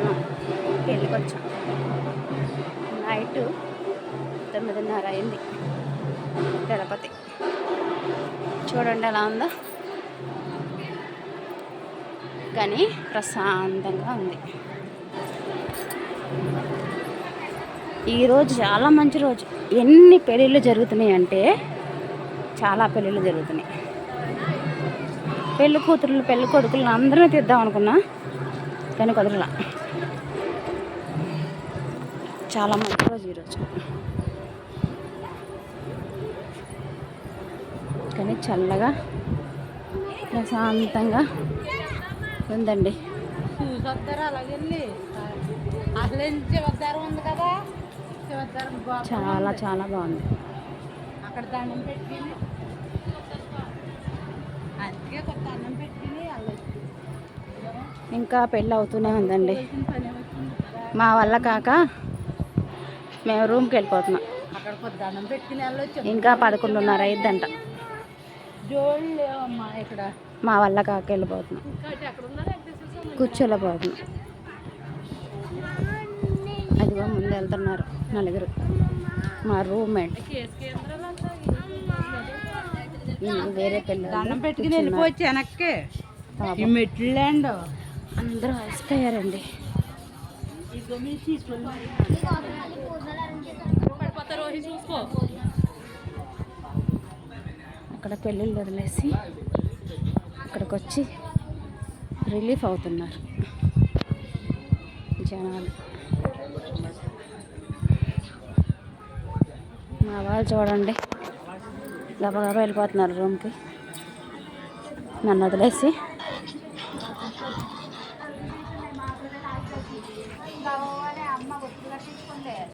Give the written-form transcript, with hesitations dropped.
మనం పెళ్ళికి వచ్చాం. నైట్ 9:30 అయింది. తిరుపతి చూడండి ఎలా ఉందో, కానీ ప్రశాంతంగా ఉంది. ఈరోజు చాలా మంచి రోజు. ఎన్ని పెళ్ళిళ్ళు జరుగుతున్నాయి అంటే చాలా పెళ్ళిళ్ళు జరుగుతున్నాయి. పెళ్ళి కూతురులు పెళ్ళి కొడుకులను అందరినీ తీద్దాం అనుకున్నా, కానీ కుదరలా. చాలా మంచి రోజు ఈరోజు, కానీ చల్లగా ప్రశాంతంగా ఉందండి. చాలా చాలా బాగుంది. అక్కడ దండం పెట్టి ఇంకా పెళ్ళి అవుతూనే ఉందండి. మా వల్ల కాక మేము రూమ్కి వెళ్ళిపోతున్నాం. ఇంకా 11:30 అయ్యిద్దంట. మా వల్ల కాక వెళ్ళిపోతున్నాం, కూర్చోలేకపోతున్నాం. అదిగో ముందు వెళ్తున్నారు నలుగురు, మా రూమ్మేట్. వేరే పెళ్ళి దండం పెట్టుకుని వెళ్ళిపోవచ్చు వెనక్కి. మెట్లండి అందరూ అలసిపోయారండి. అక్కడ పెళ్ళిళ్ళు వదిలేసి అక్కడికి వచ్చి రిలీఫ్ అవుతున్నారు జనాలు. మా వాళ్ళు చూడండి గబగబా వెళ్ళిపోతున్నారు రూమ్కి నన్ను వదిలేసి.